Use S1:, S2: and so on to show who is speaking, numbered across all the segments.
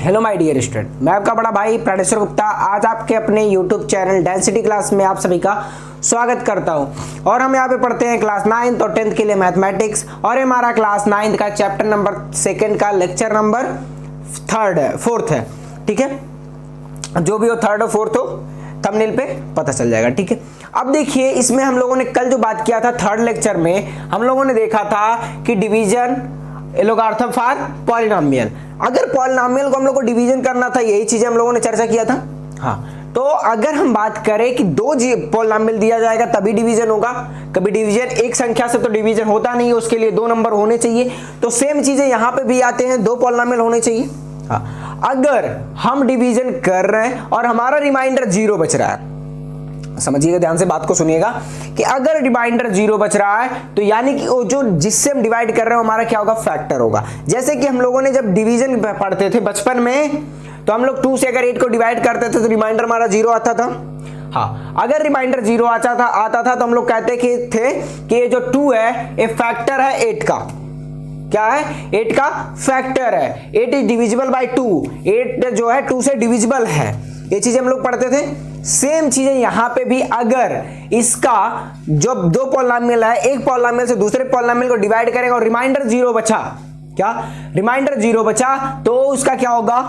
S1: Hello my dear student, मैं आपका बड़ा भाई प्रणेश्वर गुप्ता आज आपके अपने यूट्यूब चैनल डेंसिटी क्लास में आप सभी का स्वागत करता हूं। और हम यहाँ पे पढ़ते हैं क्लास 9th और 10th के लिए मैथमेटिक्स, और हमारा क्लास 9th का चैप्टर नंबर 2 का लेक्चर नंबर 4th है। ठीक है, जो भी हो 3rd और 4th हो थंबनेल पे पता चल जाएगा। ठीक है, अब देखिए इसमें हम लोगों ने कल जो बात किया था 3rd लेक्चर में, हम लोगों ने देखा था कि डिवीजन लोगारिथम फॉर पॉलिनोमियल। अगर पॉलिनोमियल को हम लोग को डिवीजन करना था, यही चीजें हम लोगों ने चर्चा किया था। हाँ, तो अगर हम बात करें कि दो पॉलिनोमियल दिया जाएगा तभी डिवीजन होगा, कभी डिवीजन एक संख्या से तो डिवीजन होता नहीं है, उसके लिए 2 नंबर होने चाहिए। तो सेम चीजें यहां पे भी आते हैं, 2 पॉलिनोमियल होने चाहिए। हाँ, अगर हम डिवीजन कर रहे हैं और हमारा रिमाइंडर 0 बच रहा है, समझिएगा, ध्यान से बात को सुनिएगा कि अगर रिमाइंडर 0 बच रहा है तो यानी कि वो जो जिससे हम डिवाइड कर रहे हैं हमारा क्या होगा, फैक्टर होगा। जैसे कि हम लोगों ने जब डिवीजन पढ़ते थे बचपन में, तो हम लोग 2 से अगर 8 को डिवाइड करते थे तो रिमाइंडर हमारा 0 आता था। हाँ, अगर रिमाइंडर 0 आता था तो हम लोग कहते थे कि ये जो 2 है ये फैक्टर है 8 का। क्या है? 8 का फैक्टर है। 8 इज डिविजिबल बाय 2, 8 जो है 2 से डिविजिबल है। ये चीजें हम लोग पढ़ते थे। सेम चीजें यहां पे भी, अगर इसका जो 2 पॉलिनोमियल है, एक पॉलिनोमियल से दूसरे पॉलिनोमियल को डिवाइड करेंगे और रिमाइंडर 0 बचा, क्या रिमाइंडर 0 बचा तो उसका क्या होगा,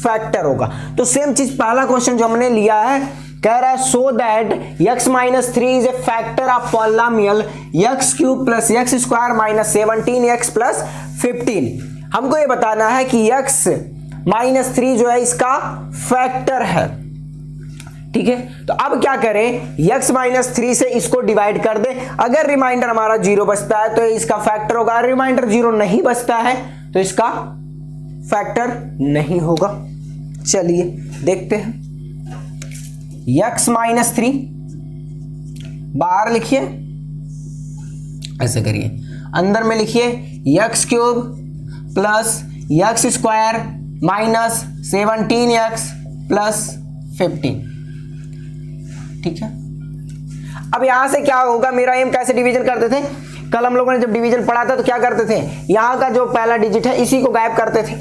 S1: फैक्टर होगा। तो सेम चीज पहला क्वेश्चन जो हमने लिया है, कह रहा है so that x-3 is a factor of polynomial x³ plus x² minus 17x plus 15। हमको ये बताना है कि x-3 जो है इसका फैक्टर है। ठीक है, तो अब क्या करें, x-3 से इसको डिवाइड कर दे। अगर रिमाइंडर हमारा 0 बचता है तो इसका फैक्टर होगा, रिमाइंडर 0 नहीं बचता है तो इसका फैक्टर नहीं होगा। चलिए देखते हैं, x-3 बाहर लिखिए, ऐसे करिए, अंदर में लिखिए x³ plus x² minus 17x plus 15। ठीक है, अब यहां से क्या होगा, मेरा एम कैसे डिवीजन करते थे, कल हम लोगों ने जब डिवीजन पढ़ा था तो क्या करते थे, यहां का जो पहला डिजिट है इसी को गायब करते थे।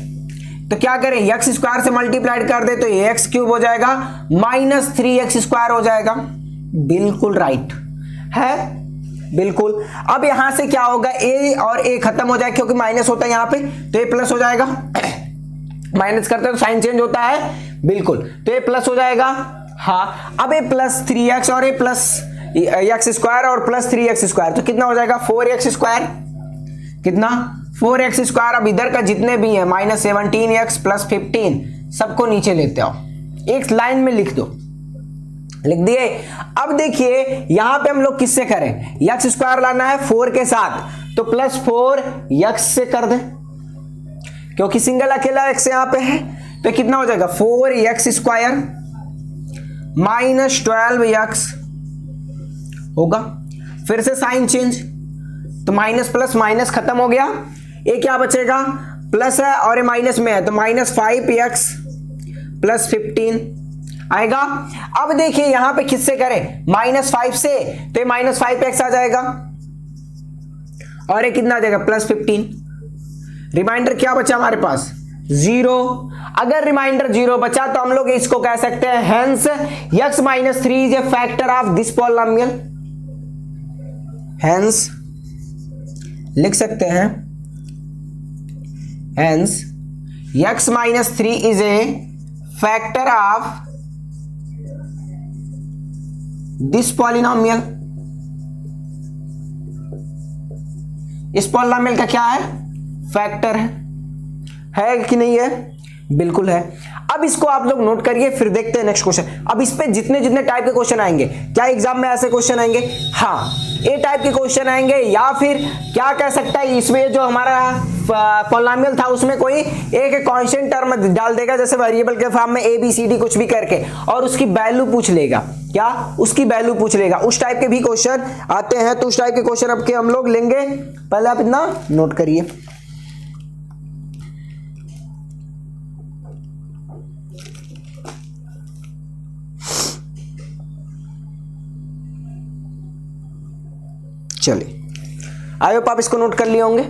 S1: तो क्या करें, x² से मल्टीप्लाइड कर दे तो ये x³ हो जाएगा, माइनस 3x² हो जाएगा। बिल्कुल राइट है, बिल्कुल। अब यहां से क्या होगा, a और a खत्म हो जाएगा क्योंकि माइनस होता है यहां पे, तो ये प्लस हो जाएगा। माइनस करते हैं तो साइन चेंज होता है, बिल्कुल, तो ये प्लस हो जाएगा। हाँ, अब ये प्लस 3x और ये प्लस x² और प्लस 3x², तो कितना हो जाएगा, 4x²। कितना, 4x²। अब इधर का जितने भी है माइनस 17x प्लस 15 सबको नीचे लेते आओ, एक लाइन में लिख दो, लिख दिए। अब देखिए यहां पे हम लोग किससे करें, x² लाना है 4 के साथ, तो प्लस 4x से कर दे, क्योंकि सिंगल अकेला x यहां पे है। तो कितना हो जाएगा, 4x² माइनस 12x होगा। फिर से साइन चेंज, तो माइनस प्लस माइनस खत्म हो गया, ये क्या बचेगा, प्लस है और ये माइनस में है, तो माइनस 5x प्लस 15 आएगा। अब देखिए यहां पे किससे करें, -5 से, तो ये माइनस 5x आ जाएगा और ये कितना आ जाएगा, प्लस 15। रिमाइंडर क्या बचा हमारे पास, 0। अगर रिमाइंडर 0 बचा तो हम लोग इसको कह सकते हैं hence x-3 is a factor of this polynomial. Hence लिख सकते हैं, hence x-3 is a factor of this polynomial. इस पॉलिनोमियल का क्या है, फैक्टर है कि नहीं है, बिल्कुल है। अब इसको आप लोग नोट करिए, फिर देखते हैं नेक्स्ट क्वेश्चन। अब इस पे जितने जितने टाइप के क्वेश्चन आएंगे, क्या एग्जाम में ऐसे क्वेश्चन आएंगे, हाँ ए टाइप के क्वेश्चन आएंगे, या फिर क्या कह सकता है, इसमें जो हमारा पॉलिनोमियल था उसमें कोई एक कांस्टेंट टर्म डाल देगा, जैसे वेरिएबल के फॉर्म में ABCD कुछ भी करके, और उसकी वैल्यू पूछ लेगा, क्या उसकी वैल्यू पूछ लेगा। उस टाइप के भी क्वेश्चन आते हैं, तो उस टाइप के क्वेश्चन अब के हम लोग लेंगे। पहले आप इतना नोट करिए, चलिए आई होप आप इसको नोट कर लिए होंगे।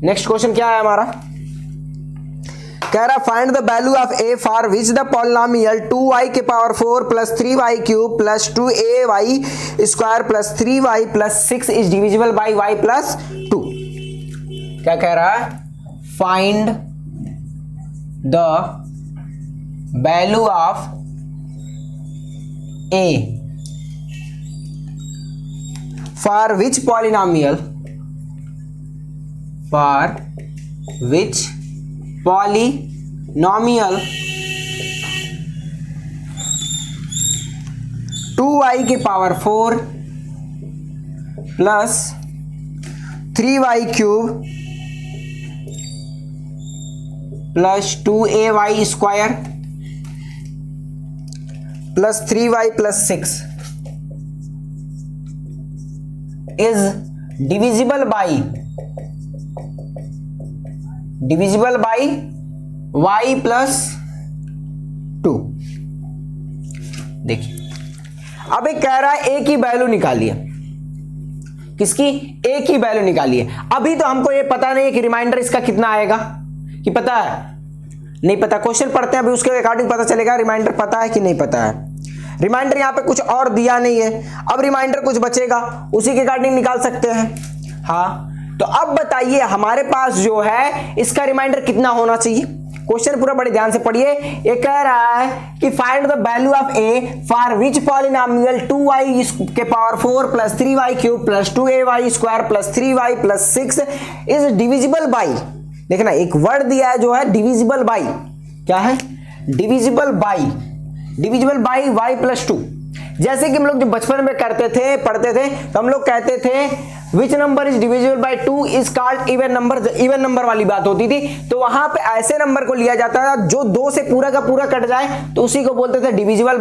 S1: नेक्स्ट क्वेश्चन क्या है हमारा, कह रहा find the value of a for which the polynomial 2y के power 4 plus 3y cube plus 2ay square plus 3y plus 6 is divisible by y plus 2। क्या कह रहा है, find the value of a for which polynomial, for which polynomial 2y के power 4 plus 3y cube plus 2ay square plus 3y plus 6 is divisible by y plus 2। देखिए अब एक कह रहा है ए की वैल्यू निकालिए, किसकी, ए की वैल्यू निकालिए। अभी तो हमको ये पता नहीं है कि रिमाइंडर इसका कितना आएगा, कि पता है, नहीं पता। क्वेश्चन पढ़ते हैं अभी, उसके अकॉर्डिंग पता चलेगा रिमाइंडर पता है कि नहीं पता है। रिमाइंडर यहां पे कुछ और दिया नहीं है, अब रिमाइंडर कुछ बचेगा उसी के अकॉर्डिंग निकाल सकते हैं। हाँ तो अब बताइए हमारे पास जो है इसका रिमाइंडर कितना होना चाहिए। क्वेश्चन पूरा बड़े ध्यान से पढ़िए। ये कह रहा है कि find the value of A for which polynomial 2y के power 4 plus 3y cube plus 2ay square plus 3y plus 6 is divisible by, देखना एक वर्ड दिया है जो है डिविजिबल बाई, क्या है, डिविजिबल बाई y प्लस 2। जैसे कि हम लोग जो बचपन में करते थे, पढ़ते थे, तो हम लोग कहते थे which number is divisible by 2 is called even number, even number वाली बात होती थी। तो वहां पे ऐसे नंबर को लिया जाता था जो 2 से पूरा का पूरा कट जाए, तो उसी को बोलते थे डिविजिबल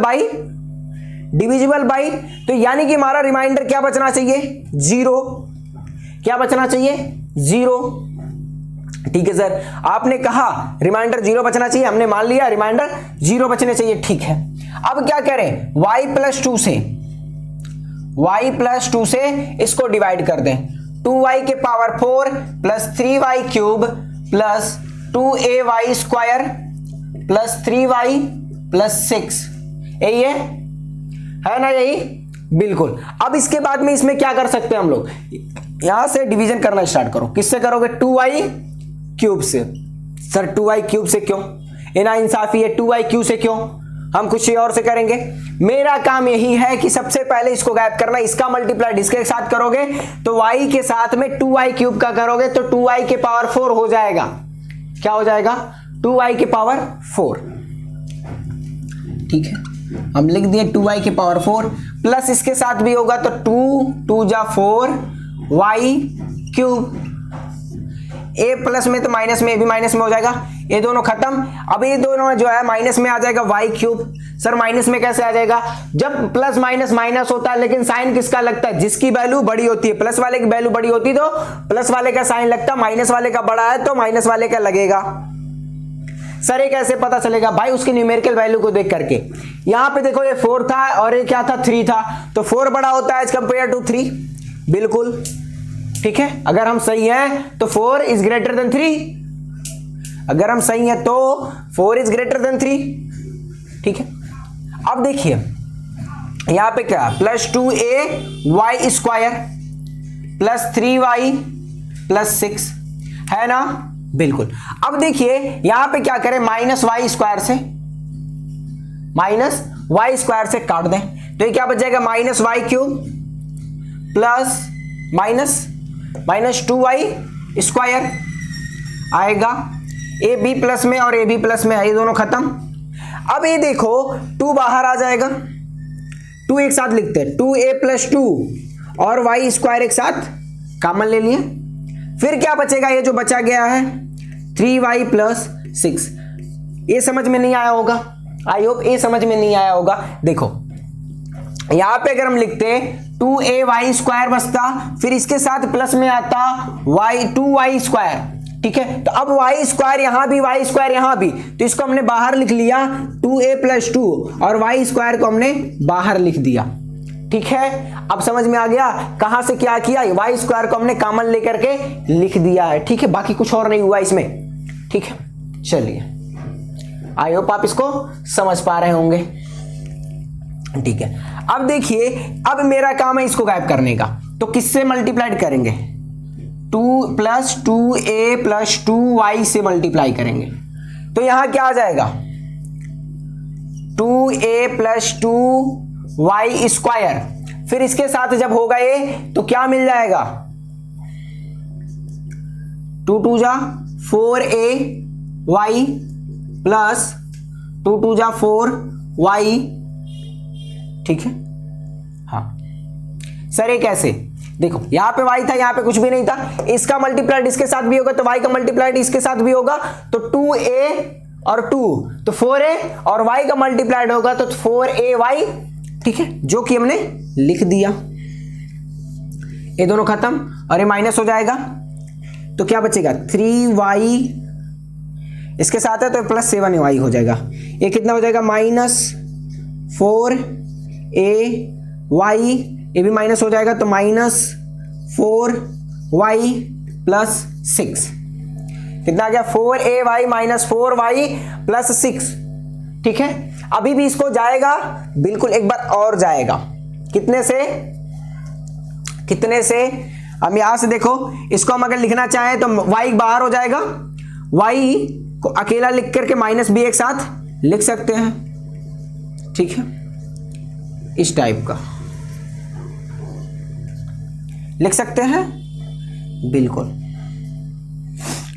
S1: बाई। तो यानी कि हमारा रिमाइंडर क्या बचना चाहिए, 0। क्या बचना चाहिए, 0। ठीक है सर, आपने कहा रिमाइंडर 0 बचना चाहिए, हमने मान लिया रिमाइंडर 0 बचने चाहिए, ठीक है। अब क्या करें, y प्लस 2 से इसको डिवाइड कर दें, 2y के power 4 plus 3y cube plus 2ay square plus 3y plus 6, यही है ना, यही बिल्कुल। अब इसके बाद में इसमें क्या कर सकते हैं हम लोग, यहां से डिवीजन करना स्टार्ट करो। किससे करोगे, 2y क्यूब से। सर 2y क्यूब से क्यों, इना इंसाफी है, 2y क्यूब से क्यों, हम कुछ और से करेंगे। मेरा काम यही है कि सबसे पहले इसको गायब करना, इसका मल्टीप्लाई इसके साथ करोगे तो y के साथ में 2y क्यूब का करोगे तो 2y के पावर 4 हो जाएगा। क्या हो जाएगा, 2y के पावर 4, ठीक है। हम लिख दिए 2y के पावर 4 प्लस इसके साथ भी होगा तो 2 जा 4 y क्यूब, ए प्लस में तो माइनस में, ए भी माइनस में हो जाएगा, ये दोनों खत्म। अब ये दोनों जो है माइनस में आ जाएगा y क्यूब। सर माइनस में कैसे आ जाएगा, जब प्लस माइनस माइनस होता है लेकिन साइन किसका लगता है, जिसकी वैल्यू बड़ी होती है, प्लस वाले की वैल्यू बड़ी होती तो प्लस वाले का साइन लगता, माइनस वाले का बड़ा है तो माइनस वाले का लगेगा। सर ये कैसे पता चलेगा, भाई उसकी न्यूमेरिकल वैल्यू को देख करके। यहां पे देखो ये 4 था और ये क्या था, 3 था, तो 4 बड़ा होता है एज कंपेयर टू 3, बिल्कुल ठीक है। अगर हम सही हैं तो 4 इज ग्रेटर देन 3, अगर हम सही हैं तो 4 इज ग्रेटर देन 3, ठीक है। अब देखिए यहां पे क्या, plus 2ay square plus 3y plus 6 है ना, बिल्कुल। अब देखिए यहां पे क्या करें, माइनस y स्क्वायर से काट दें तो ये क्या बच जाएगा, minus y cube plus minus 2y square आएगा, ए बी प्लस में और ए बी प्लस में है, ये दोनों खत्म। अब ये देखो 2 बाहर आ जाएगा, 2 एक साथ लिखते हैं, 2a प्लस 2 और y स्क्वायर एक साथ कॉमन ले लिए, फिर क्या बचेगा, ये जो बचा गया है 3y प्लस 6। ये समझ में नहीं आया होगा, आई होप ये समझ में नहीं आया होगा। देखो यहां पे अगर हम लिखते 2ay स्क्वायर बचता, फिर इसके साथ प्लस में आता 2y स्क्वायर, ठीक है। तो अब y स्क्वायर यहां भी, y स्क्वायर यहां भी, तो इसको हमने बाहर लिख लिया 2a प्लस 2 और y स्क्वायर को हमने बाहर लिख दिया, ठीक है, अब समझ में आ गया कहां से क्या किया, वाई स्क्वायर को हमने कॉमन लेकर के लिख दिया है। ठीक है, बाकी कुछ और नहीं हुआ इसमें। ठीक है, चलिए, आई होप आप इसको समझ पा रहे होंगे। ठीक है, अब देखिए, अब मेरा काम है इसको गायब करने का, तो किससे मल्टीप्लाइड करेंगे, 2 + 2a + 2y से मल्टीप्लाई करेंगे। तो यहां क्या आ जाएगा, 2a + 2y स्क्वायर, फिर इसके साथ जब होगा ये तो क्या मिल जाएगा, 2 × 2 = 4ay प्लस 2 × 2 = 4y। ठीक है, हाँ सर ये कैसे, देखो यहां पे y था, यहां पे कुछ भी नहीं था, इसका मल्टीप्लाइड इसके साथ भी होगा तो y का मल्टीप्लाइड इसके साथ भी होगा, तो 2a और 2 तो 4a, और y का मल्टीप्लाइड होगा तो 4ay। ठीक है, जो कि हमने लिख दिया, ये दोनों खत्म और ये माइनस हो जाएगा, तो क्या बचेगा, 3y इसके साथ है तो +7y हो जाएगा। ये कितना हो जाएगा, -4ay, ये भी माइनस हो जाएगा तो -4y + 6, कितना आ गया, 4ay - 4y + 6। ठीक है, अभी भी इसको जाएगा, बिल्कुल एक बार और जाएगा, कितने से, हम यहां से देखो, इसको हम अगर लिखना चाहें तो y बाहर हो जाएगा, y को अकेला लिख करके -b एक साथ लिख सकते हैं। ठीक है, इस टाइप का लिख सकते हैं, बिल्कुल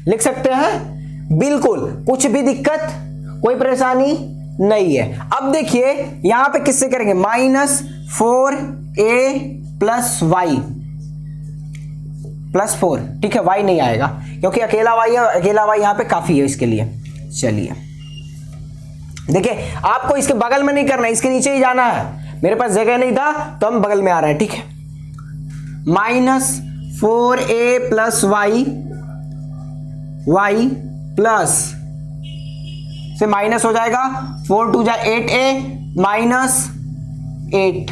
S1: लिख सकते हैं, बिल्कुल कुछ भी दिक्कत कोई परेशानी नहीं है। अब देखिए यहां पे किससे करेंगे, -4a + y + 4। ठीक है, y नहीं आएगा क्योंकि अकेला y है, अकेला y यहां पे काफी है इसके लिए। चलिए देखिए, आपको इसके बगल में नहीं करना है, इसके नीचे ही जाना है, मेरे पास जगह नहीं था तो हम बगल में आ रहे हैं। ठीक है, -4a + y प्लस से माइनस हो जाएगा, 4 × 2 = 8a -8।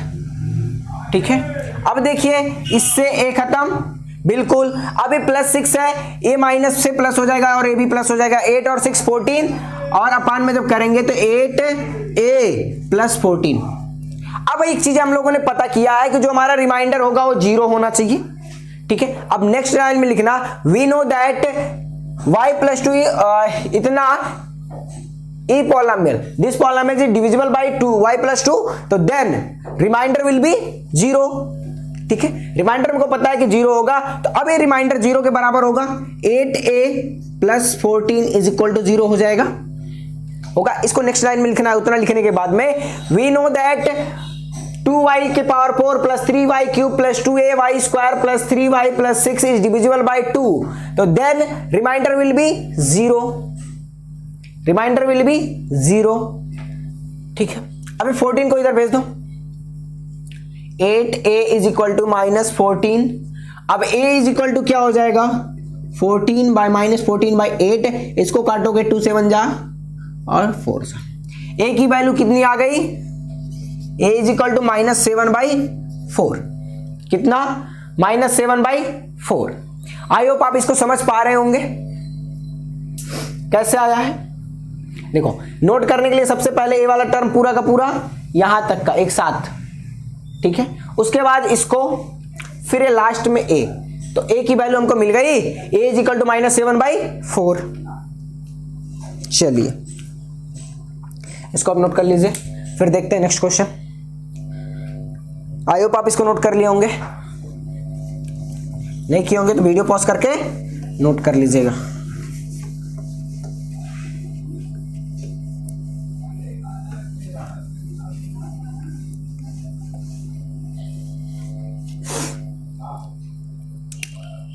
S1: ठीक है, अब देखिए इससे a खत्म, बिल्कुल, अब ये +6 है, ये माइनस से प्लस हो जाएगा और ये भी प्लस हो जाएगा, 8 और 6 14, और अपान में जब करेंगे तो 8a + 14। अब एक चीज हम लोगों ने पता किया है कि जो हमारा रिमाइंडर होगा वो 0 होना चाहिए। ठीक है, अब नेक्स्ट लाइन में लिखना, वी नो दैट y + 2 इतना e polynomial, this polynomial is divisible by 2y + 2, तो then रिमाइंडर विल बी 0। ठीक है, रिमाइंडर हमको पता है कि 0 होगा, तो अब ये रिमाइंडर 0 के बराबर होगा, 8a + 14 = 0 हो जाएगा, होगा। इसको नेक्स्ट लाइन में लिखना है, उतना लिखने के बाद में वी नो दैट 2y के power 4 + 3y³ + 2ay² + 3y + 6 is divisible by 2, तो then reminder will be 0, reminder will be 0। ठीक है, अभी 14 को इधर भेज दो, 8a = -14, अब a = क्या हो जाएगा, 14/-14/8, इसको काटोगे 2 7 जा और 4 सा, a की वैल्यू कितनी आ गई, a = -7/4, कितना, -7/4। आई होप आप इसको समझ पा रहे होंगे कैसे आया है। देखो, नोट करने के लिए सबसे पहले ए वाला टर्म पूरा का पूरा यहां तक का एक साथ, ठीक है, उसके बाद इसको फिर लास्ट में a, तो a की वैल्यू हमको मिल गई, a = -7/4। चलिए इसको आप नोट कर लीजिए, फिर देखते हैं नेक्स्ट क्वेश्चन। आई होप आप इसको नोट कर लिए होंगे, नहीं किए होंगे तो वीडियो पॉज करके नोट कर लीजिएगा।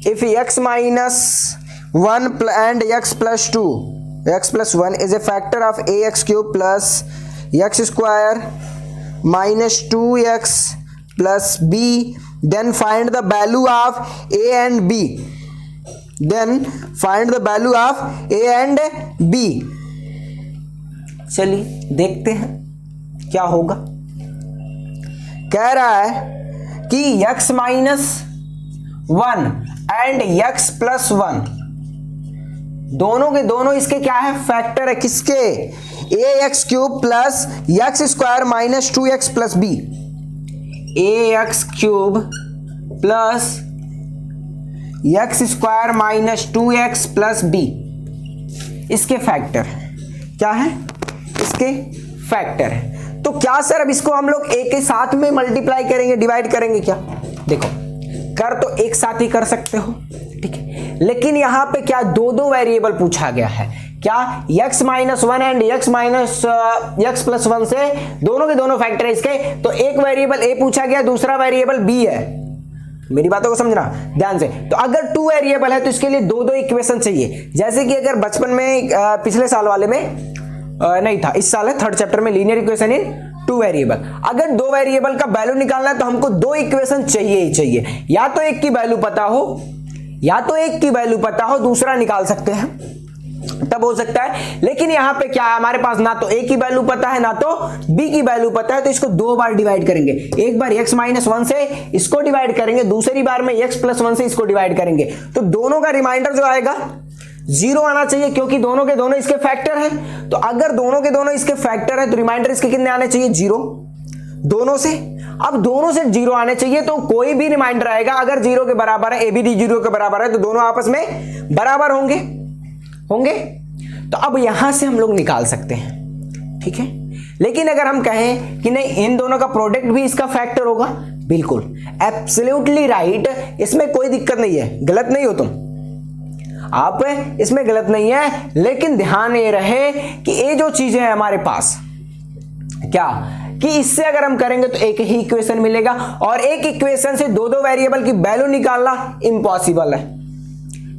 S1: If x - 1 and x + 2, x + 1 is a factor of ax³ plus x² minus 2x plus b, then find the value of a and b. Then find the value of a and b. चलिए देखते हैं क्या होगा। कह रहा है कि x minus 1 and x plus 1 दोनों के दोनों इसके क्या है, फैक्टर है। किसके, ax cube plus x square minus 2x plus b, ax cube plus x square minus 2x plus b, इसके फैक्टर क्या है, इसके फैक्टर है। तो क्या सर अब इसको हम लोग एक के साथ में मल्टीप्लाई करेंगे, डिवाइड करेंगे क्या? देखो कर तो एक साथ ही कर सकते हो, ठीक है, लेकिन यहां पे क्या दो दो वेरिएबल पूछा गया है। क्या, x minus 1 and x minus x plus 1 से दोनों के दोनों फैक्टर है इसके, तो एक वेरिएबल a पूछा गया, दूसरा वेरिएबल b है। मेरी बातों को समझना ध्यान से। तो अगर टू वेरिएबल है तो इसके लिए दो दो इक्वेशन चाहिए। जैसे कि अगर बचपन में पिछले साल वाले में नहीं था, इस साल है थर्ड चैप्टर में linear equation in two variable. अगर दो वेरिएबल का वैल्यू निकालना है तो हमको दो इक्वेशन चाहिए ही चाहिए। या तो एक की वैल्यू पता हो, या तो एक की वैल्यू पता हो, दूसरा निकाल सकते हैं तब हो सकता है। लेकिन यहां पे क्या है, हमारे पास ना तो a की वैल्यू पता है ना तो b की वैल्यू पता है, तो इसको दो बार डिवाइड करेंगे। एक बार x माइनस 1 से इसको डिवाइड करेंगे, दूसरी बार में x प्लस 1 से इसको डिवाइड करेंगे। तो दोनों का रिमाइंडर जो आएगा 0 आना चाहिए, क्योंकि दोनों के दोनों इसके फैक्टर है। तो अगर दोनों के दोनों इसके फैक्टर है तो रिमाइंडर इसके कितने आने चाहिए, 0 दोनों से। अब दोनों से 0 आने चाहिए, तो कोई भी रिमाइंडर आएगा अगर 0 के बराबर है, a b d 0 के बराबर है, तो दोनों आपस में बराबर होंगे। तो अब यहां से हम लोग निकाल सकते हैं, ठीक है। लेकिन अगर हम कहें कि नहीं इन दोनों का प्रोडक्ट भी इसका फैक्टर होगा, बिल्कुल एब्सोल्युटली राइट, इसमें कोई दिक्कत नहीं है, गलत नहीं हो तुम, आप इसमें गलत नहीं है। लेकिन ध्यान ये रहे कि ये जो चीजें हैं हमारे पास, क्या कि इससे अगर हम करेंगे तो एक ही इक्वेशन मिलेगा, और एक इक्वेशन से दो दो वेरिएबल की वैल्यू निकालना इम्पॉसिबल है।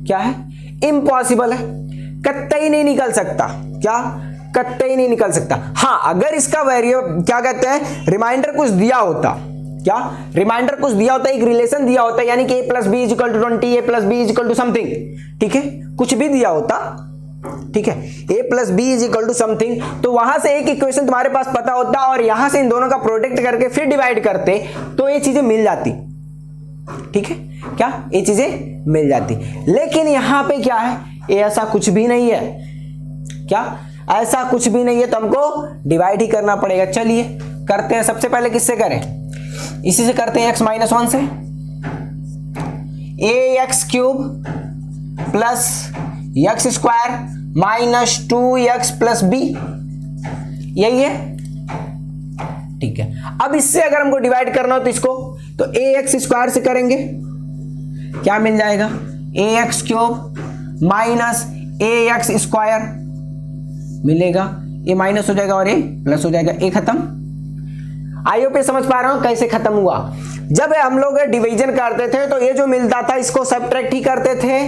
S1: क्या है, इम्पॉसिबल है, कतई नहीं निकल सकता। क्या, कतई नहीं निकल सकता। हाँ, अगर इसका वेरिएबल क्या कहते हैं, रिमाइंडर कुछ दिया होता, क्या रिमाइंडर कुछ दिया होता, एक रिलेशन दिया होता, यानी कि a plus B is equal to 20, a plus B is equal to something, ठीक है, कुछ भी दिया होता, ठीक है, a plus B is equal to something, तो वहां से एक इक्वेशन तुम्हारे पास पता होता और यहां से इन दोनों का प्रोडक्ट करके फिर डिवाइड करते, तो ये चीजें मिल जाती, ठीक है, क्या ये चीजें मिल जाती। लेकिन यहां पे क्या है, ये ऐसा कुछ भी नहीं है। क्या, ऐसा कुछ भी नहीं है, तो हमको डिवाइड ही करना पड़ेगा। चलिए करते हैं। सबसे पहले किससे करें, इसी से करते हैं, x माइनस 1 से। ax cube plus x square minus 2x plus b, यही है, ठीक है। अब इससे अगर हमको डिवाइड करना हो तो इसको तो ax स्क्वायर से करेंगे, क्या मिल जाएगा, ax cube minus ax square मिलेगा, ये माइनस हो जाएगा और ये प्लस हो जाएगा, ये खत्म। आई होप ये समझ पा रहे हो कैसे खत्म हुआ। जब हम लोग डिवीजन करते थे तो ये जो मिलता था इसको सब्ट्रैक्ट ही करते थे,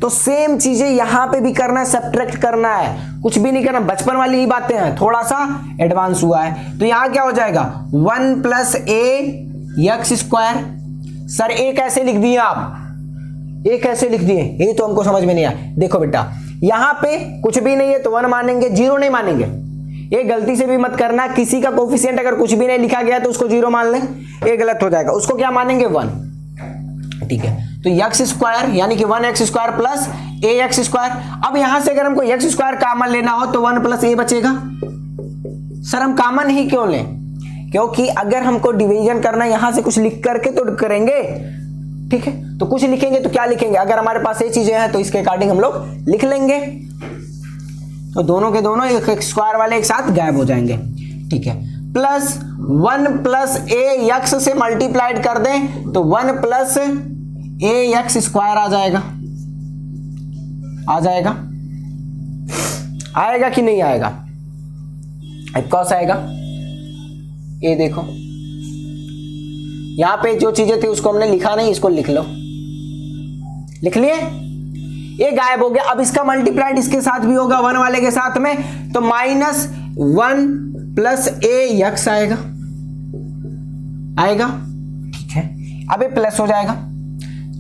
S1: तो सेम चीजें यहां पे भी करना है, सब्ट्रैक्ट करना है, कुछ भी नहीं करना, बचपन वाली ही बातें हैं, थोड़ा सा एडवांस हुआ है। तो यहां क्या हो जाएगा, 1 plus a x square. Sir a कैसे लिख दिए आप, ये कैसे लिख दिए, ये तो हमको समझ में नहीं आया। देखो बेटा, यहां पे कुछ भी नहीं है तो 1 मानेंगे, 0 नहीं मानेंगे। ये गलती से भी मत करना, किसी का कोफिशिएंट अगर कुछ भी नहीं लिखा गया तो उसको 0 मान लें, ये गलत हो जाएगा। उसको क्या मानेंगे, 1, ठीक है। तो एक्स स्क्वायर यानी कि 1x square plus ax square. अब यहां से अगर हमको एक्स स्क्वायर कॉमन लेना हो तो 1 प्लस a बचेगा। सर हम कॉमन ही क्यों लें, क्योंकि अगर हमको डिवीजन करना यहां से कुछ लिख करके तो करेंगे, ठीक है। तो कुछ लिखेंगे तो क्या लिखेंगे, अगर हमारे पास ये चीजें हैं तो इसके अकॉर्डिंग हम लोग लिख लेंगे। तो दोनों के दोनों एक स्क्वायर वाले एक साथ गायब हो जाएंगे, ठीक है। प्लस 1 प्लस a एक्स से मल्टीप्लाइड कर दें तो 1 प्लस a एक्स स्क्वायर आ जाएगा, आ जाएगा, आएगा कि नहीं आएगा, ऑफकोर्स आएगा। ये देखो यहां पे जो चीजें थी उसको हमने लिखा नहीं, इसको लिख लो, लिख लिए, ये गायब हो गया। अब इसका मल्टीप्लाइड इसके साथ भी होगा, 1 वाले के साथ में, तो माइनस 1 प्लस a एक्स आएगा, आएगा, ठीक है। अब ये प्लस हो जाएगा,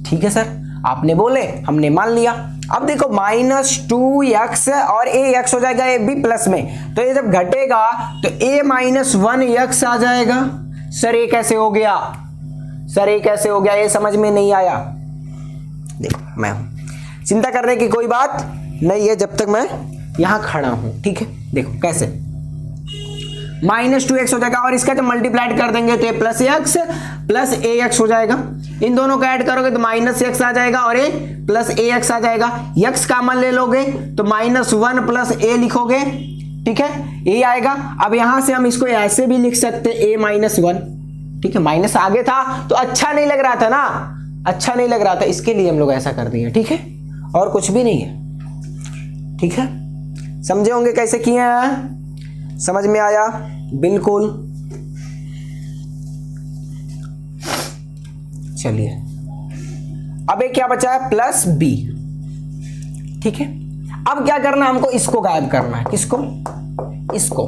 S1: ठीक है सर, आपने बोले हमने मान लिया। अब देखो माइनस 2x और a एक्स हो जाएगा, ये भी प्लस में, तो ये जब घटेगा तो a माइनस 1 एक्स आ जाएगा, सर ये कैसे हो गया, सर ये कैसे हो गया, ये समझ में नहीं आया। देखो मैं हूं, चिंता करने की कोई बात नहीं है जब तक मैं यहां खड़ा हूं, ठीक है। देखो कैसे, -2x हो जाएगा और इसका जब मल्टीप्लाइड कर देंगे तो ये +x प्लस ax हो जाएगा। इन दोनों का ऐड करोगे तो -x आ जाएगा और ये प्लस ax आ जाएगा। x कॉमन ले लोगे तो -1 प्लस a लिखोगे, ठीक है, ये आएगा। अब यहां से हम इसको ऐसे भी लिख सकते a -1, ठीक है, माइनस आगे था तो अच्छा नहीं लग रहा था ना, अच्छा नहीं लग रहा था, इसके लिए हम लोग ऐसा कर दिए, ठीक है, और कुछ भी नहीं है, ठीक है। समझे होंगे कैसे किए हैं, समझ में आया, बिल्कुल। चलिए अब एक क्या बचा है, +b, ठीक है। अब क्या करना है, हमको इसको गायब करना है। किसको, इसको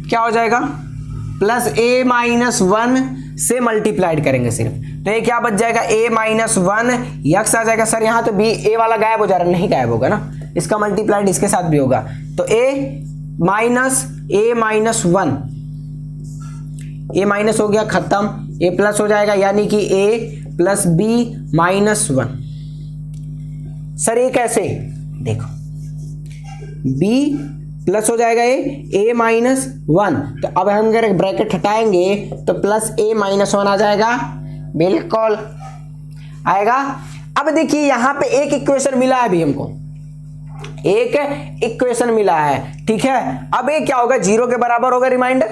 S1: क्या हो जाएगा, +a -1 से मल्टीप्लाइड करेंगे सिर्फ, तो ये क्या बच जाएगा, a -1 x आ जाएगा। सर यहाँ तो b a वाला गायब हो जा रहा है, नहीं गायब होगा ना, इसका मल्टीप्लाइड इसके साथ भी होगा, तो a माइनस हो गया, खत्म, a प्लस हो जाएगा, यानी कि a + b -1। सर ये कैसे, देखो b प्लस हो जाएगा a -1, तो अब हम अगर ब्रैकेट हटाएंगे तो +a -1 आ जाएगा, बिल्कुल आएगा। अब देखिए यहां पे एक इक्वेशन मिला है अभी हमको, एक इक्वेशन मिला है, ठीक है। अब ये क्या होगा, 0 के बराबर होगा रिमाइंडर,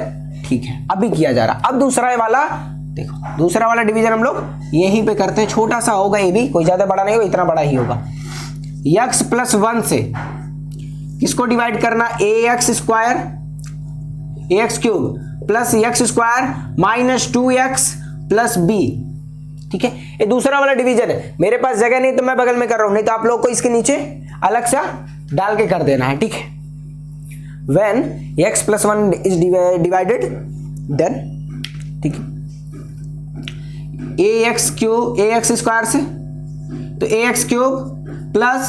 S1: ठीक है, अभी किया जा रहा। अब दूसरा वाला देखो, दूसरा वाला डिवीजन हम लोग यहीं पे करते हैं, छोटा सा होगा ये भी, कोई ज्यादा बड़ा नहीं होगा, इतना बड़ा ही होगा। x + 1 से किसको डिवाइड करना, ax² plus x² -2x + b, ठीक है। ये दूसरा वाला डिवीजन है, मेरे पास जगह नहीं तो मैं बगल में कर रहा हूं, नहीं तो आप लोग को इसके नीचे अलग सा डाल के कर देना है, ठीक है। when x + 1 is divided then, ठीक है, ax² से तो ax³ प्लस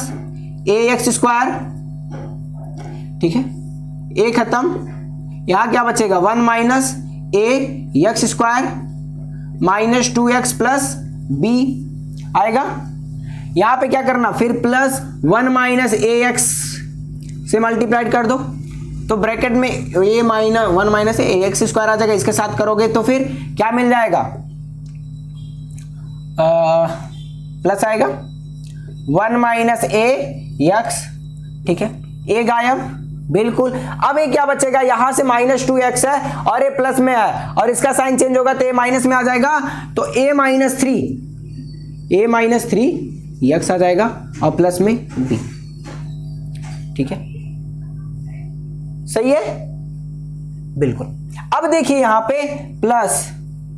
S1: ax², ठीक है, a खत्म, यहां क्या बचेगा, 1 - ax² -2x + b आएगा। यहां पे क्या करना, फिर +1 - ax से मल्टीप्लाइड कर दो, तो ब्रैकेट में a -1 - ax² आ जाएगा, इसके साथ करोगे तो फिर क्या मिल जाएगा, प्लस आएगा 1 - ax, ठीक है, a गायब, बिल्कुल। अब ये क्या बचेगा, यहां से -2x है और ये प्लस में है और इसका साइन चेंज होगा तो ये माइनस में आ जाएगा, तो a -3 x आ जाएगा और प्लस में b, ठीक है, सही है, बिल्कुल। अब देखिए यहां पे प्लस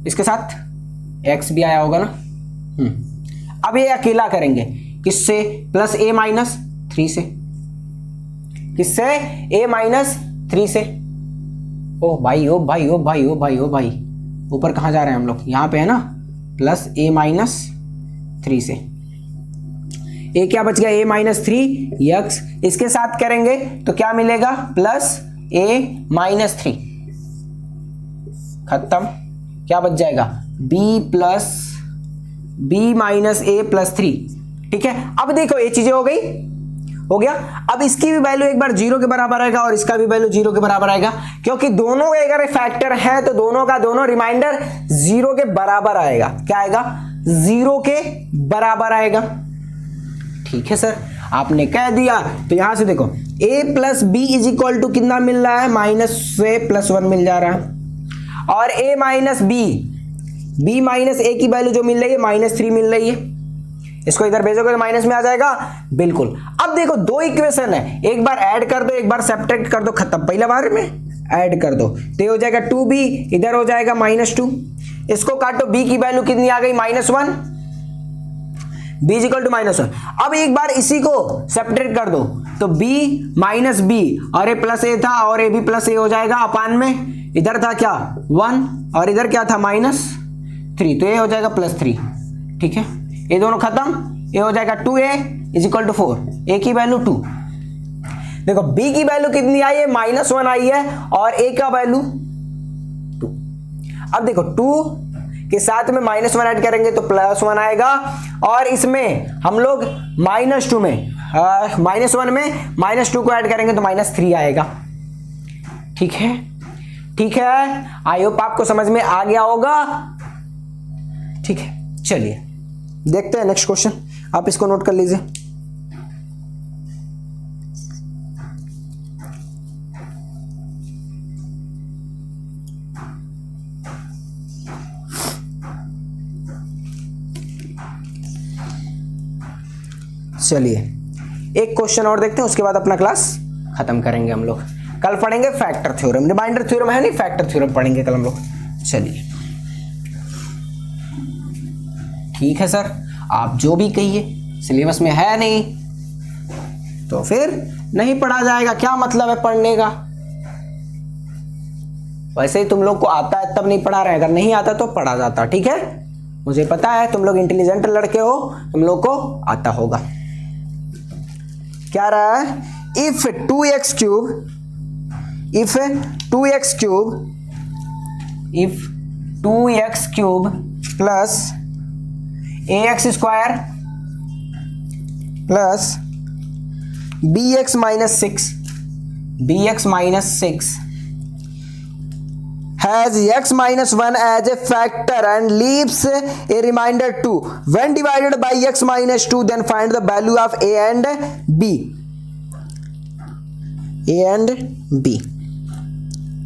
S1: इसके साथ x भी आया होगा ना, अब ये अकेला करेंगे, किससे, +a -3 से, किससे, a -3 से। ओ भाई ओ भाई ओ भाई ओ भाई ओ भाई, ऊपर कहां जा रहे हैं हम लोग, यहां पे है ना, +a -3 से। a क्या बच गया, a -3 x, इसके साथ करेंगे तो क्या मिलेगा, +a -3, खत्म, क्या बच जाएगा, b -a + 3, ठीक है। अब देखो ये चीजें हो गया। अब इसकी भी वैल्यू एक बार 0 के बराबर आएगा और इसका भी वैल्यू 0 के बराबर आएगा, क्योंकि दोनों अगर फैक्टर है तो दोनों का दोनों रिमाइंडर 0 के बराबर आएगा। क्या आएगा, 0 के बराबर आएगा, ठीक है सर, आपने कह दिया। तो यहां से देखो a + b = कितना मिल रहा है, -a + 1 मिल जा रहा है, और a - b -a की वैल्यू जो मिल रही है -3 मिल रही है, इसको इधर भेजोगे तो माइनस में आ जाएगा, बिल्कुल। अब देखो दो इक्वेशन है, एक बार ऐड कर दो, एक बार सब्ट्रैक्ट कर दो, खत्म। पहले बार में ऐड कर दो तो ये हो जाएगा 2b, इधर हो जाएगा -2, इसको काटो, b की वैल्यू कितनी आ गई, -1, b = -1। अब एक बार इसी को सब्ट्रैक्ट कर दो तो b - b और a + a था और a भी + a हो जाएगा, अपान में इधर था क्या 1 और इधर क्या था -3, तो ये हो जाएगा +3, ठीक है। ये दोनों खत्म, ये हो जाएगा 2a = 4, a की वैल्यू 2। देखो b की वैल्यू कितनी आई है, -1 आई है, और a का वैल्यू 2। अब देखो 2 के साथ में -1 ऐड करेंगे तो +1 आएगा, और इसमें हम लोग -2 में -1 में -2 को ऐड करेंगे तो -3 आएगा। ठीक है, ठीक है, आई होप आपको समझ में आ गया होगा। ठीक है, चलिए देखते हैं नेक्स्ट क्वेश्चन, आप इसको नोट कर लीजिए। चलिए एक क्वेश्चन और देखते हैं, उसके बाद अपना क्लास खत्म करेंगे हम लोग। कल पढ़ेंगे फैक्टर थ्योरम, रिमाइंडर थ्योरम है नहीं, फैक्टर थ्योरम पढ़ेंगे कल हम लोग। चलिए ठीक है सर, आप जो भी कहिए, सिलेबस में है नहीं तो फिर नहीं पढ़ा जाएगा, क्या मतलब है पढ़ने का। वैसे ही तुम लोग को आता है तब नहीं पढ़ा रहे, अगर नहीं आता तो पढ़ा जाता। ठीक है, मुझे पता है तुम लोग इंटेलिजेंट लड़के हो, तुम लोग को आता होगा। क्या रहा है, if 2x cube plus ax square plus bx minus 6 has x minus 1 as a factor and leaves a remainder 2. When divided by x minus 2, then find the value of a and b.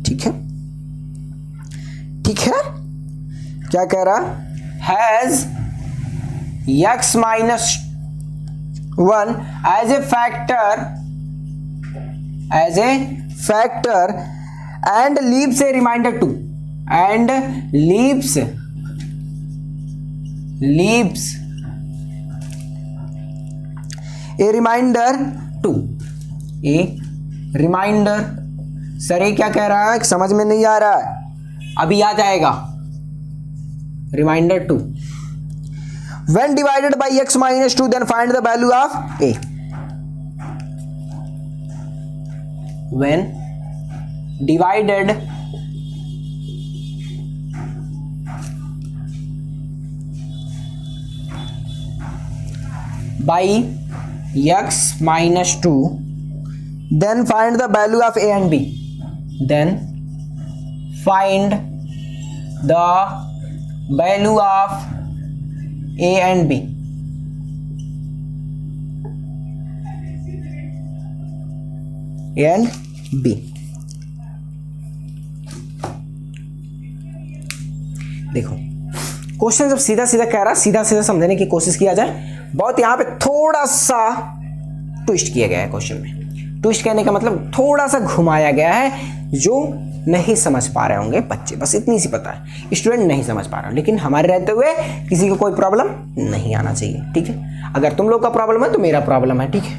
S1: ठीक है, ठीक है, क्या कह रहा, has x minus 1 as a factor and leaves a remainder 2, and leaves a remainder 2, a remainder। Sir ये क्या कह रहा है, समझ में नहीं आ रहा है, अभी आ जाएगा। Reminder 2, when divided by x minus 2, then find the value of a. When divided by x minus 2, then find the value of a and b. Then find the value of a and b. A and b। देखो question जब सीधा सीधा कह रहा, सीधा सीधा समझने की कोशिश किया जाए, बहुत यहाँ पे थोड़ा सा ट्विस्ट किया गया है क्वेश्चन में। ट्विस्ट कहने का मतलब थोड़ा सा घुमाया गया है, जो नहीं समझ पा रहे होंगे बच्चे, बस इतनी सी पता है, स्टूडेंट नहीं समझ पा रहा, लेकिन हमारे रहते हुए किसी को कोई प्रॉब्लम नहीं आना चाहिए। ठीक है, अगर तुम लोग का प्रॉब्लम है तो मेरा प्रॉब्लम है। ठीक है,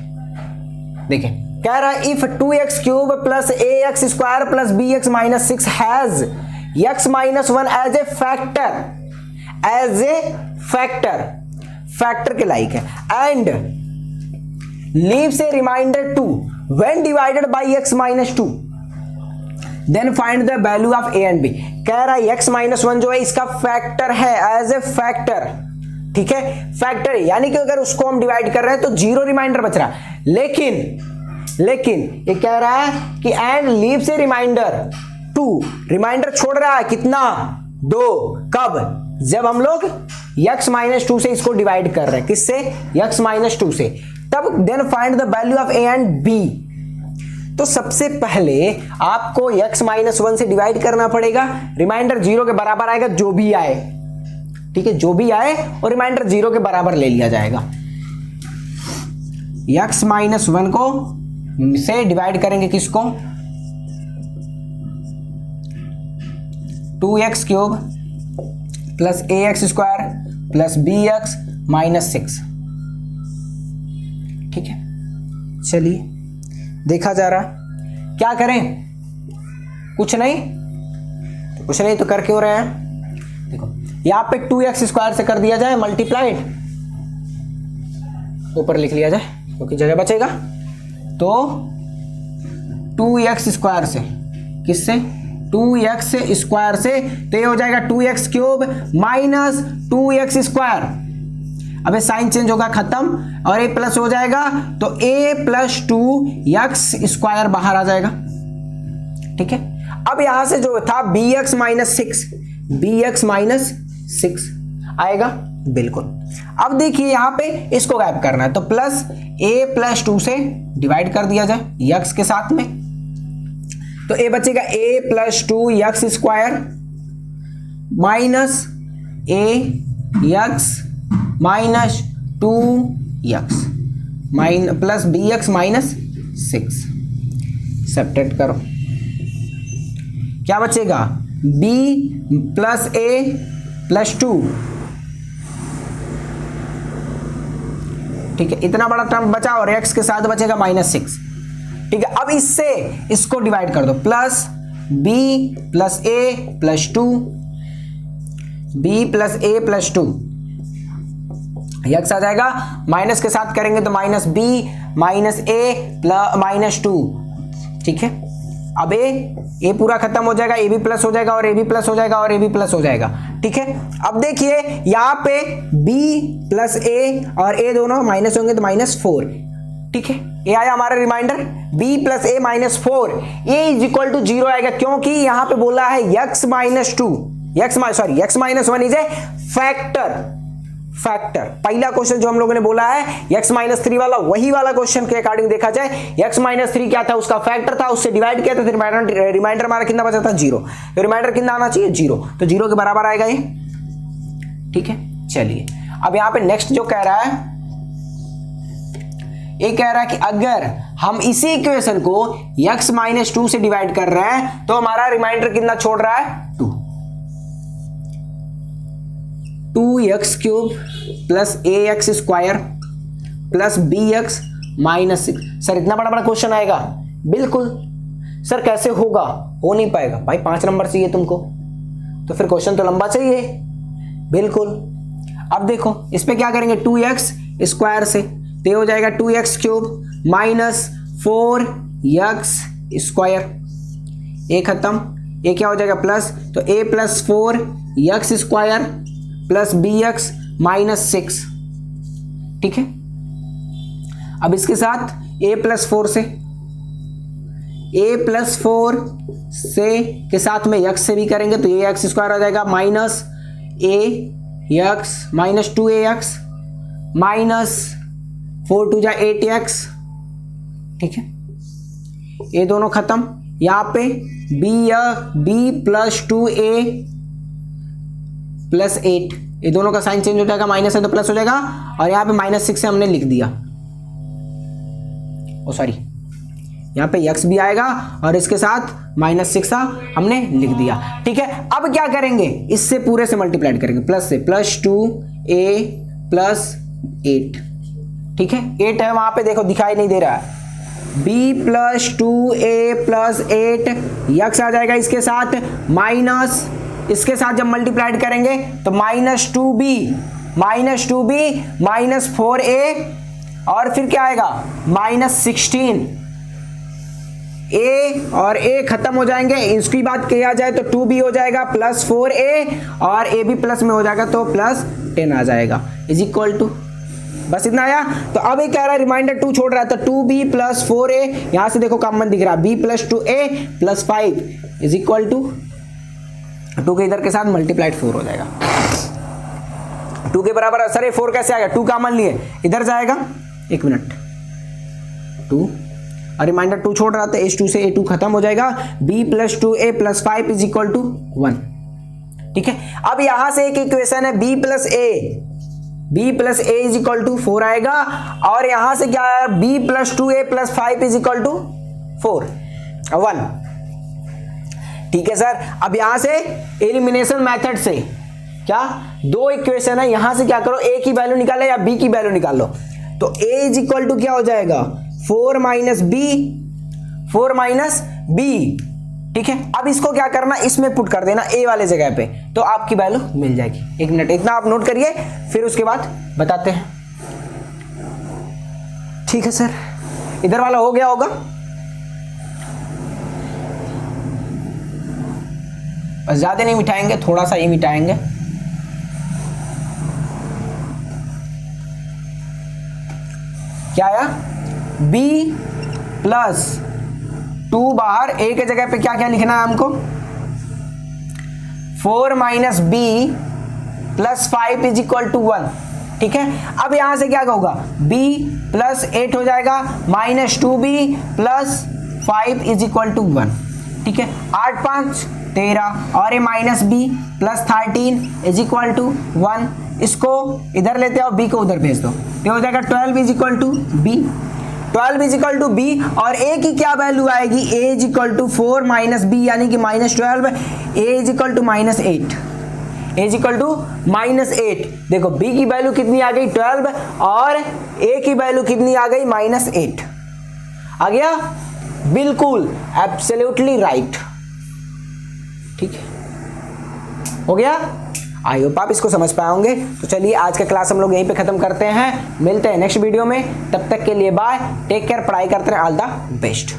S1: देखिए कह रहा है if 2x cube plus ax square plus bx minus 6 has x minus 1 as a factor के लाइक है, and leaves a reminder 2 when divided by x minus 2, then find the value of a and b। कह रहा है x minus 1 जो है इसका factor है, as a factor. ठीक है, फैक्टर यानी कि अगर उसको हम डिवाइड कर रहे हैं तो 0 रिमाइंडर बच रहा है, लेकिन ये कह रहा है कि and leaves a reminder 2, reminder छोड़ रहा है कितना, 2। कब, जब हम लोग x माइनस 2 से इसको डिवाइड कर रहे हैं, किससे, x माइनस 2 से, तब then find the value of a and b। तो सबसे पहले आपको x माइनस 1 से डिवाइड करना पड़ेगा, रिमाइंडर 0 के बराबर आएगा जो भी आए। ठीक है, जो भी आए और रिमाइंडर 0 के बराबर ले लिया जाएगा। x माइनस 1 को से डिवाइड करेंगे किसको, 2x cube plus ax square plus bx minus 6। ठीक है, चलिए देखा जा रहा, क्या करें, कुछ नहीं तो कर क्यों रहे हैं। देखो यहां पे 2x स्क्वायर से कर दिया जाए मल्टीप्लाइड, ऊपर लिख लिया जाए क्योंकि जगह बचेगा, तो 2x स्क्वायर से, किससे 2x स्क्वायर से, तो ये हो जाएगा 2x cube minus 2x square. अबे साइन चेंज होगा खत्म और a प्लस हो जाएगा, तो a प्लस 2x स्क्वायर बाहर आ जाएगा। ठीक है, अब यहां से जो था bx माइनस 6 आएगा, बिल्कुल। अब देखिए यहां पे इसको गायब करना है, तो प्लस a प्लस 2 से डिवाइड कर दिया जाए x के साथ में, तो a बचेगा a plus 2x square minus ax minus 2x plus bx minus 6। Subtract करो, क्या बचेगा b प्लस a प्लस 2। ठीक है, इतना बड़ा टर्म बचा और x के साथ बचेगा माइनस 6। ठीक है, अब इससे इसको डिवाइड कर दो, plus b plus a plus 2, b plus a plus 2, x आ जाएगा, माइनस के साथ करेंगे तो minus b minus a plus minus 2। ठीक है, अब a पूरा खत्म हो जाएगा, a भी प्लस हो जाएगा और a भी प्लस हो जाएगा और a भी प्लस हो जाएगा। ठीक है, अब देखिए यहाँ पे b प्लस a और a दोनों माइनस होंगे तो माइनस 4। ठीक है, ये आया हमारा reminder b plus a minus 4, a is equal to 0 आएगा, क्योंकि यहाँ पे बोला है x minus 2, x minus 1 is a factor. पहला क्वेश्चन जो हम लोगों ने बोला है x माइनस 3 वाला, वही वाला क्वेश्चन के अकॉर्डिंग देखा जाए x माइनस 3 क्या था, उसका फैक्टर था, उससे डिवाइड किया, तो रिमाइंडर हमारा कितना बचा था 0, तो रिमाइंडर कितना आना चाहिए 0, तो 0 के बराबर आएगा ये। ठीक है, चलिए अब यहाँ पे नेक्स्ट जो कह रहा है, ये कह रहा है कि अगर हम इसी इक्वेशन को x माइनस 2 से डिवाइड कर रहे हैं तो हमारा रिमाइंडर कितना छोड़ रहा है 2x cube plus ax square plus bx minus 6। Sir इतना बड़ा बड़ा क्वेश्चन आएगा? बिल्कुल सर, कैसे होगा, हो नहीं पाएगा भाई, 5 नंबर चाहिए तुमको, तो फिर क्वेश्चन तो लंबा चाहिए। बिल्कुल, अब देखो इस पे क्या करेंगे, 2x स्क्वायर से, तो हो जाएगा 2x cube minus 4x square, ए खत्म, ए क्या हो जाएगा प्लस, तो a plus 4x square plus bx minus 6। ठीक है, अब इसके साथ a प्लस 4 से, a प्लस 4 से के साथ में x से भी करेंगे तो ये x स्क्वायर आ जाएगा minus ax minus 2ax minus 4 2 जा 8x। ठीक है, ये दोनों खत्म, यहाँ पे b प्लस 2a प्लस 8, ये दोनों का साइन चेंज हो जाएगा, माइनस है तो प्लस हो जाएगा, और यहाँ पे माइनस 6 से हमने लिख दिया, ओ सॉरी यहाँ पे x भी आएगा और इसके साथ माइनस 6 हमने लिख दिया। ठीक है, अब क्या करेंगे, इससे पूरे से मल्टीप्लाई करेंगे, प्लस से, प्लस 2a प्लस 8। ठीक है, 8 है वहां पे, देखो दिखाई नहीं दे रहा है, b plus 2a plus 8, x आ जाएगा इसके साथ, माइनस इसके साथ जब मल्टीप्लाइड करेंगे तो माइनस 2b माइनस 4a और फिर क्या आएगा माइनस 16, a और a खत्म हो जाएंगे, इसकी बात किया जाए तो 2b हो जाएगा प्लस 4a और a भी प्लस में हो जाएगा तो प्लस 10 आ जाएगा, इज इक्वल टू, बस इतना आया। तो अब ये कह रहा है रिमाइंडर 2 छोड़ रहा है, तो 2b प्लस 4a, यहां से देखो कॉमन दिख रहा है, b plus 2a plus 5 is equal to 2 के इधर के साथ मल्टीप्लाइड 4 हो जाएगा, 2 के बराबर। सर ये 4 कैसे आएगा, 2 कॉमन लिए इधर जाएगा, एक मिनट, 2 और रिमाइंडर 2 छोड़ रहा था, h2 से a2 खत्म हो जाएगा, b plus 2a plus 5 is equal to 1। ठीक है, अब यहां से एक इक्वेशन है b plus a is equal to 4 आएगा, और यहां से क्या है b plus 2a plus 5 is equal to 1। ठीक है सर, अब यहां से एलिमिनेशन मेथड से क्या, 2 इक्वेशन है, यहां से क्या करो, a की वैल्यू निकालो या b की वैल्यू निकाल लो, तो a इज इक्वल टू क्या हो जाएगा 4 माइनस b। ठीक है, अब इसको क्या करना, इसमें पुट कर देना a वाले जगह पे, तो आपकी वैल्यू मिल जाएगी। एक मिनट, इतना आप नोट करिए, फिर उसके बाद बताते हैं। ठीक है सर, इधर वाला हो गया होगा, बस ज़्यादा नहीं मिटाएंगे, थोड़ा सा ही मिटाएंगे। क्या आया? b प्लस 2 बाहर, a के जगह पे क्या क्या लिखना है हमको? 4 minus B plus 5 is equal to 1। ठीक है, अब यहां से क्या होगा? b प्लस 8 हो जाएगा minus 2b plus 5 is equal to 1। ठीक है, 8 5 13 और ये minus B plus 13 is equal to 1। इसको इधर लेते हो, b को उधर भेज दो, ये हो जाएगा 12 is equal to b। 12 is equal to B और a की क्या वैल्यू आएगी? a is equal to 4 minus B यानी कि minus 12, a is equal to minus 8, a is equal to minus 8। देखो b की वैल्यू कितनी आ गई? 12 और a की वैल्यू कितनी आ गई? माइनस 8। आ गया? बिल्कुल एब्सोल्युटली राइट। ठीक है, हो गया? आई होप आप इसको समझ पाए होंगे। तो चलिए आज का क्लास हम लोग यहीं पे खत्म करते हैं, मिलते हैं नेक्स्ट वीडियो में। तब तक के लिए बाय, टेक केयर, पढ़ाई करते रहें, ऑल द बेस्ट।